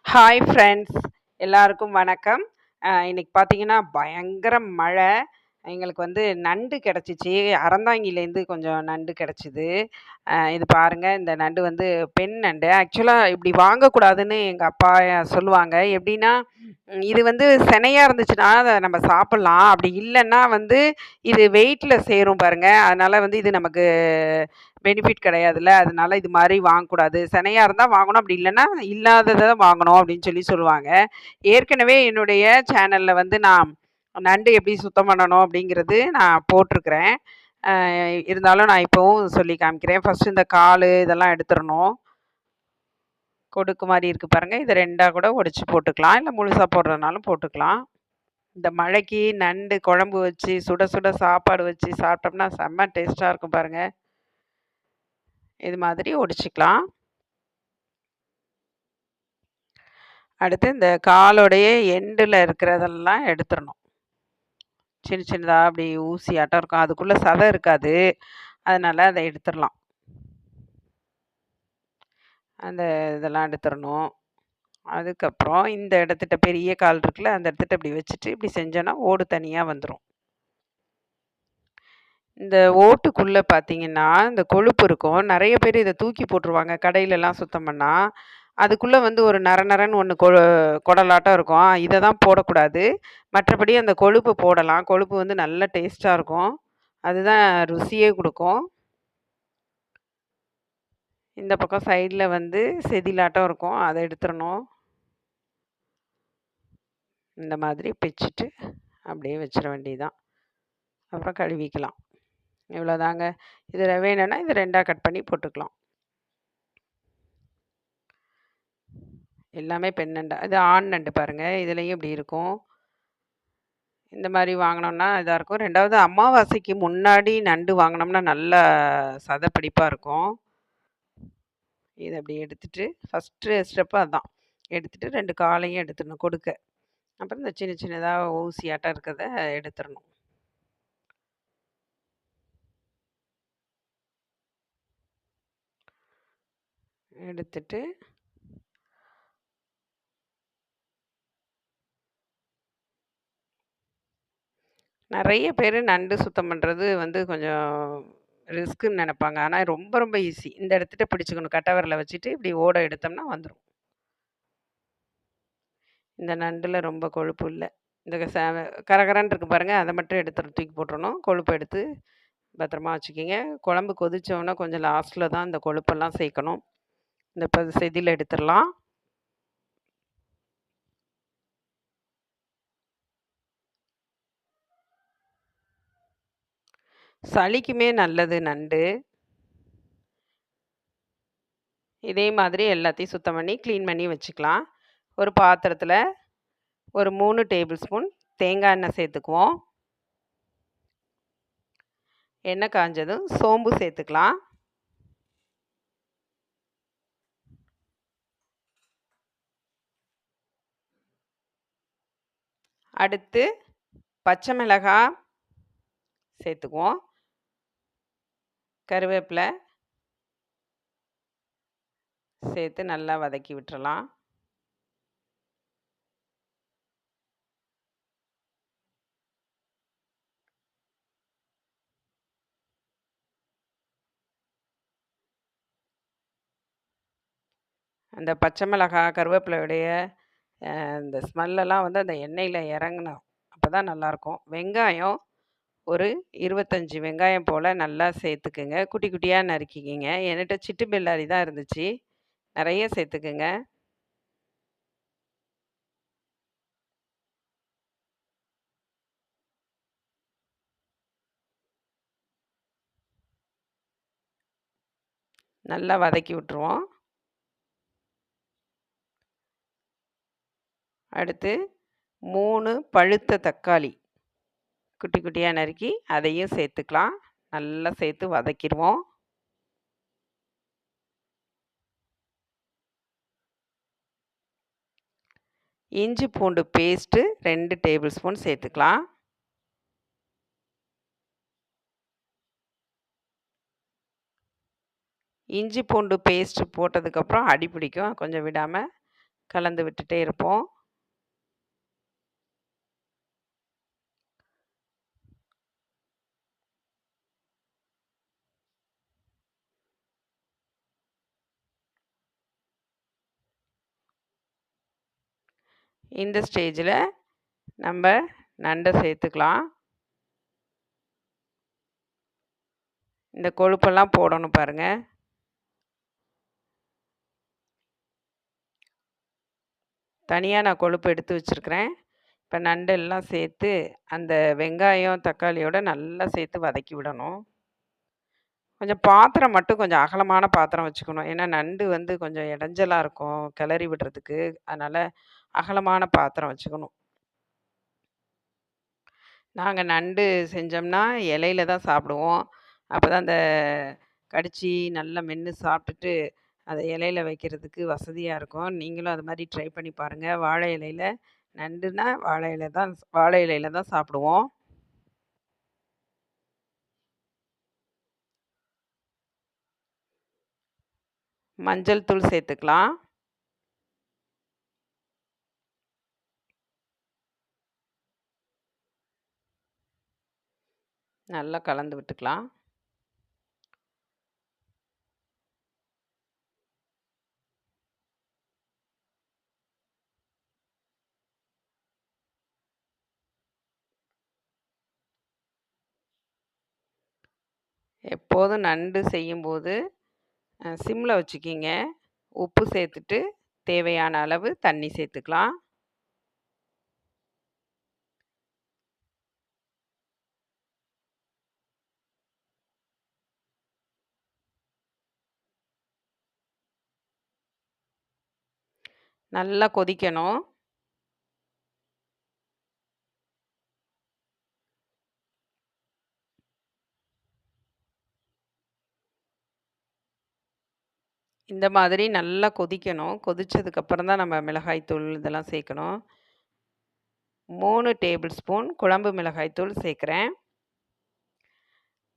Hi friends, எல்லாருக்கும் வணக்கம். இன்னைக்கு பார்த்தீங்கன்னா, பயங்கர மழை. எங்களுக்கு வந்து நண்டு கிடச்சிச்சு. அறந்தாங்கிலேருந்து கொஞ்சம் நண்டு கிடச்சிது. இது பாருங்க, இந்த நண்டு வந்து பெண் நண்டு. ஆக்சுவலா இப்படி வாங்கக்கூடாதுன்னு எங்க அப்பா சொல்லுவாங்க. எப்படின்னா, இது வந்து சினையா இருந்துச்சுன்னா, அத நம்ம சாப்பிடலாம். அப்படி இல்லன்னா வந்து, இது வெயிட்ல சேரும் பாருங்க. அதனால வந்து இது நமக்கு பெனிஃபிட் கிடையாதுல்ல. அதனால இது மாரி வாங்கக்கூடாது. சினையா இருந்தா வாங்கணும். அப்படி இல்லன்னா, இல்லாதத வாங்கணும் அப்படின்னு சொல்லுவாங்க. ஏற்கனவே என்னுடைய சேனல்ல வந்து நான் நண்டு எப்படி சுத்தம் பண்ணணும் அப்படிங்கிறது நான் போட்டிருக்கிறேன். அ இருந்தாலும் நான் இப்பவும் சொல்லி காமிக்கிறேன். ஃபர்ஸ்ட்டு இந்த காலு இதெல்லாம் எடுத்துறணும். கொடுக்கு மாரி இருக்கு பாருங்க. இத 2ஆ கூட உடைச்சு போட்டுக்கலாம். இல்ல முழுசா போடுறதுனாலும் போட்டுக்கலாம். இந்த மழைக்கு நண்டு குழம்பு வச்சு, சுட சுட சாப்பாடு வச்சு சாப்பிட்டோம்னா செம்ம டேஸ்ட்டா இருக்கும் பாருங்க. இது மாதிரி ஒடிச்சுக்கலாம். அடுத்து இந்த காலோடைய எண்டுல இருக்கிறதெல்லாம் எடுத்துறணும். சின்ன சின்னதா அப்படி ஊசியாட்டம் இருக்கும். அதுக்குள்ள சதை இருக்காது. அதனால அத எடுத்துறலாம். அந்த இதெல்லாம் எடுத்துறணும். அதுக்கப்புறம் இந்த இடத்துட்ட பெரிய கால் இருக்குல்ல, அந்த இடத்துட்ட இப்படி வச்சுட்டு இப்படி செஞ்சோன்னா ஓடு தனியா வந்துரும். இந்த ஓட்டுக்குள்ள பார்த்தீங்கன்னா, இந்த கொழுப்பு இருக்கும். நெறைய பேரு இத தூக்கி போட்டுருவாங்க, கடையிலலாம் சுத்தம் பண்ணா. அதுக்குள்ள வந்து ஒரு நர நரன்னு ஒண்ணு குடலாட்டம் இருக்கும். இத தான் போடக்கூடாது. மற்றபடி அந்த கொழுப்பு போடலாம். கொழுப்பு வந்து நல்ல டேஸ்ட்டா இருக்கும். அதுதான் ருசியே குடுக்கும். இந்த பக்கம் சைடுல வந்து செதிலாட்டம் இருக்கும். அத எடுத்துறணும். இந்த மாதிரி பிச்சுட்டு அப்படியே வச்சிர வேண்டியதுதான். அப்புறம் கழுவிக்கலாம். இவ்வளோதாங்க. இதில வேணும்னா இத 2ஆ கட் பண்ணி போட்டுக்கலாம். எல்லாமே பெண் நண்டு. அது ஆண் நண்டு பாருங்க. இதுலயும் இப்படி இருக்கும். இந்த மாரி வாங்குனோம்னா இதா இருக்கும். 2வது அமாவாசைக்கு முன்னாடி நண்டு வாங்குனோம்னா நல்லா சத பிடிப்பா இருக்கும். இத அப்படி எடுத்துட்டு ஃபர்ஸ்ட்டு ஸ்டெப் அதான். எடுத்துட்டு 2 காலையும் எடுத்துடணும் கொடுக்க. அப்புறம் இந்த சின்ன சின்னதா ஊசியாட்டம் இருக்கிறத எடுத்துறணும். எடுத்துட்டு நெறைய பேரு நண்டு சுத்தம் பண்றது வந்து கொஞ்சம் ரிஸ்க்குன்னு நெனைப்பாங்க. ஆனா ரொம்ப ரொம்ப ஈஸி. இந்த இடத்துட்ட பிடிச்சுக்கணும். கட்டை விரல வச்சுட்டு இப்படி ஓட எடுத்தோம்னா வந்துரும். இந்த நண்டுல ரொம்ப கொழுப்பு இல்ல. இந்த கரகரன்னு இருக்கு பாருங்க, அத மட்டும் தூக்கி போட்டுறணும். கொழுப்ப எடுத்து பத்திரமா வச்சுக்கங்க. குழம்பு கொதிச்சோன கொஞ்சம் லாஸ்ட்ல தான் இந்த கொழுப்பெல்லாம் சேர்க்கணும். இந்த இப்ப செதில எடுத்துறலாம். சளிக்குமே நல்லது நண்டு. இதே மாதிரி எல்லாத்தையும் சுத்தம் பண்ணி, கிளீன் பண்ணி வச்சுக்கலாம். ஒரு பாத்திரத்துல ஒரு 3 டேபிள் ஸ்பூன் தேங்காய் எண்ணெய் சேர்த்துக்குவோம். எண்ணெய் காஞ்சதும் சோம்பு சேர்த்துக்கலாம். அடுத்து பச்சை மிளகாய் சேர்த்துக்குவோம். கருவேப்பிலை சேர்த்து நல்லா வதக்கி விட்டுறலாம். அந்த பச்சை மிளகாய், கருவேப்பிலையுடைய அந்த ஸ்மெல்லெல்லாம் வந்து அந்த எண்ணெயில இறங்கணும். அப்பதான் நல்லாயிருக்கும். வெங்காயம் ஒரு 25 வெங்காயம் போல நல்லா சேர்த்துக்குங்க. குட்டி குட்டியா நறுக்கிக்கிங்க. என்கிட்ட சிட்டு பெல்லாரி தான் இருந்துச்சு. நெறைய சேர்த்துக்குங்க. நல்லா வதக்கி விட்டுருவோம். அடுத்து 3 பழுத்த தக்காளி குட்டி குட்டியா நறுக்கி அதையும் சேர்த்துக்கலாம். நல்லா சேர்த்து வதக்கிருவோம். இஞ்சி பூண்டு பேஸ்ட்டு 2 டேபிள் ஸ்பூன் சேர்த்துக்கலாம். இஞ்சி பூண்டு பேஸ்ட் போட்டதுக்கப்புறம் அடி பிடிக்கும். கொஞ்சம் விடாம கலந்து விட்டுட்டே இருப்போம். இந்த ஸ்டேஜில் நம்ம நண்டை சேர்த்துக்கலாம். இந்த கொழுப்பெல்லாம் போடணும் பாருங்க. தனியாக நான் கொழுப்பு எடுத்து வச்சுருக்கிறேன். இப்போ நண்டெல்லாம் சேர்த்து அந்த வெங்காயம் தக்காளியோட நல்லா சேர்த்து வதக்கி விடணும். கொஞ்சம் பாத்திரம் மட்டும் கொஞ்சம் அகலமான பாத்திரம் வச்சுக்கணும். ஏன்னா நண்டு வந்து கொஞ்சம் இடைஞ்சலாக இருக்கும் கிளறி விடுறதுக்கு. அதனால் அகலமான பாத்திரம் வச்சுக்கணும். நாங்கள் நண்டு செஞ்சோம்னா இலையில தான் சாப்பிடுவோம். அப்போ தான் அந்த கடிச்சு நல்லா மென்று சாப்பிட்டுட்டு அதை இலையில வைக்கிறதுக்கு வசதியாக இருக்கும். நீங்களும் அது மாதிரி ட்ரை பண்ணி பாருங்கள். வாழை இலையில் நண்டுனா வாழை இலையில தான் சாப்பிடுவோம். மஞ்சள் தூள் சேர்த்துக்கலாம். நல்லா கலந்து விட்டுக்கலாம். எப்போதும் நண்டு செய்யும்போது சிம்மில் வச்சுக்கிங்க. உப்பு சேர்த்துட்டு தேவையான அளவு தண்ணி சேர்த்துக்கலாம். நல்லா கொதிக்கணும். இந்த மாதிரி நல்லா கொதிக்கணும். கொதிச்சதுக்கப்புறம் தான் நம்ம மிளகாய்த்தூள் இதெல்லாம் சேர்க்கணும். 3 டேபிள் ஸ்பூன் குழம்பு மிளகாய்த்தூள் சேர்க்குறேன்.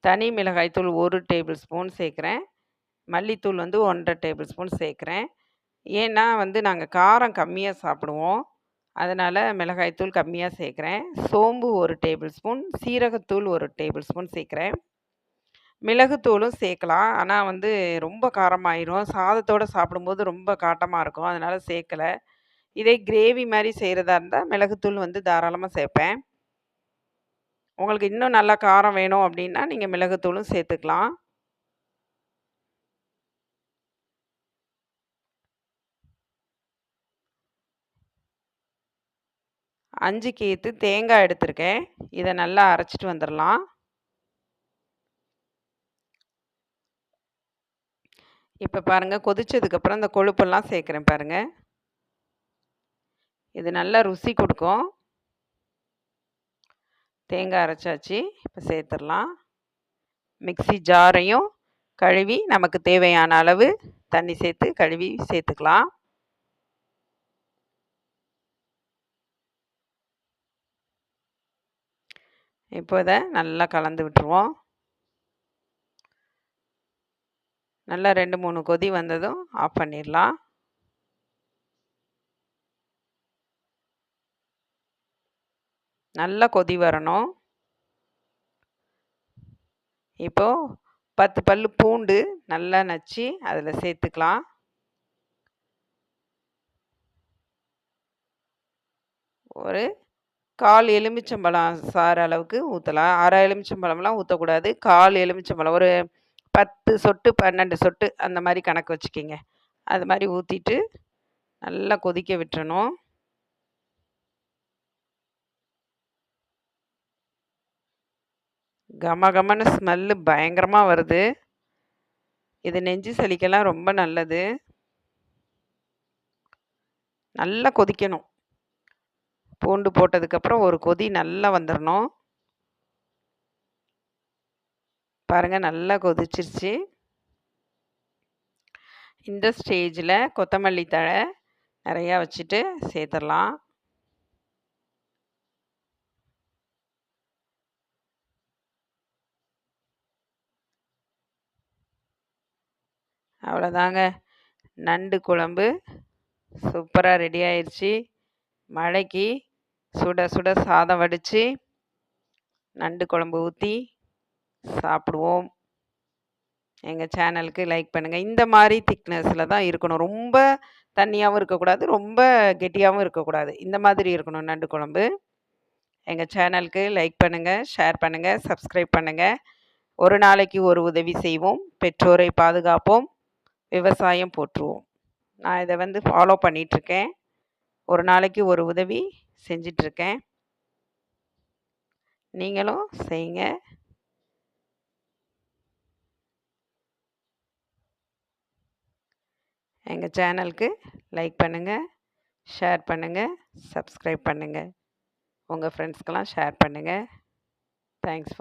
தனி மிளகாய்த்தூள் 1 டேபிள் ஸ்பூன் சேர்க்குறேன். மல்லித்தூள் வந்து 1 1/2 டேபிள் ஸ்பூன் சேர்க்குறேன். ஏன்னா வந்து நாங்கள் காரம் கம்மியாக சாப்பிடுவோம். அதனால் மிளகாய்த்தூள் கம்மியாக சேர்க்குறேன். சோம்பு 1 டேபிள் ஸ்பூன், சீரகத்தூள் 1 டேபிள் ஸ்பூன் சேர்க்குறேன். மிளகுத்தூளும் சேர்க்கலாம். ஆனால் வந்து ரொம்ப காரமாயிரும். சாதத்தோடு சாப்பிடும்போது ரொம்ப காட்டமாக இருக்கும். அதனால் சேர்க்கல. இதே கிரேவி மாதிரி செய்கிறதா இருந்தால் மிளகுத்தூள் வந்து தாராளமாக சேர்ப்பேன். உங்களுக்கு இன்னும் நல்லா காரம் வேணும் அப்படின்னா நீங்கள் மிளகுத்தூளும் சேர்த்துக்கலாம். 5 கேத்து தேங்காய் எடுத்திருக்கேன். இதை நல்லா அரைச்சிட்டு வந்துடலாம். இப்போ பாருங்கள், கொதிச்சதுக்கப்புறம் இந்த கொழுப்பெல்லாம் சேர்க்குறேன் பாருங்கள். இது நல்லா ருசி கொடுக்கும். தேங்காய் அரைச்சாச்சு. இப்போ சேர்த்துடலாம். மிக்ஸி ஜாரையும் கழுவி நமக்கு தேவையான அளவு தண்ணி சேர்த்து கழுவி சேர்த்துக்கலாம். இப்போ இதை நல்லா கலந்து விட்டுருவோம். நல்லா 2 3 கொதி வந்ததும் ஆஃப் பண்ணிடலாம். நல்லா கொதி வரணும். இப்போது 10 பல்லு பூண்டு நல்லா நச்சு அதில் சேர்த்துக்கலாம். ஒரு 1/4 எலுமிச்சம்பழம் சாறு அளவுக்கு ஊற்றலாம். 1/2 எலுமிச்சம்பழம்லாம் ஊற்றக்கூடாது. 1/4 எலுமிச்சம்பழம், ஒரு 10 சொட்டு 12 சொட்டு அந்த மாதிரி கணக்கு வச்சுக்கிங்க. அது மாதிரி ஊற்றிட்டு நல்லா கொதிக்க விட்டுறணும். கமகமன்னு ஸ்மெல்லு பயங்கரமாக வருது. இது நெஞ்சு சளிக்கெல்லாம் ரொம்ப நல்லது. நல்லா கொதிக்கணும். பூண்டு போட்டதுக்கப்புறம் ஒரு கொதி நல்லா வந்துடணும். பாருங்கள், நல்லா கொதிச்சிருச்சு. இந்த ஸ்டேஜில் கொத்தமல்லி தழை நிறையா வச்சுட்டு சேர்த்துடலாம். அவ்வளோதாங்க, நண்டு குழம்பு சூப்பரா ரெடி ஆயிருச்சு. மழைக்கு சுட சுட சாதம் வடிச்சு, நண்டு குழம்பு ஊத்தி சாப்பிடுவோம். எங்க சேனலுக்கு லைக் பண்ணுங்க. இந்த மாரி திக்னஸ்ல தான் இருக்கணும். ரொம்ப தண்ணியாவும் இருக்கக்கூடாது, ரொம்ப கெட்டியாவும் இருக்கக்கூடாது. இந்த மாதிரி இருக்கணும் நண்டு குழம்பு. எங்க சேனலுக்கு லைக் பண்ணுங்க, ஷேர் பண்ணுங்க, சப்ஸ்கிரைப் பண்ணுங்க. ஒரு நாளைக்கு ஒரு உதவி செய்வோம். பெற்றோரை பாதுகாப்போம். விவசாயம் போற்றுவோம். நான் இத வந்து ஃபாலோ பண்ணிட்டுருக்கேன். ஒரு நாளைக்கு ஒரு உதவி செஞ்சுட்ருக்கேன். நீங்களும் செய்யுங்க. எங்க சேனலுக்கு லைக் பண்ணுங்க, ஷேர் பண்ணுங்க, சப்ஸ்கிரைப் பண்ணுங்க. உங்க ஃப்ரெண்ட்ஸ்க்கெல்லாம் ஷேர் பண்ணுங்க. Thanks for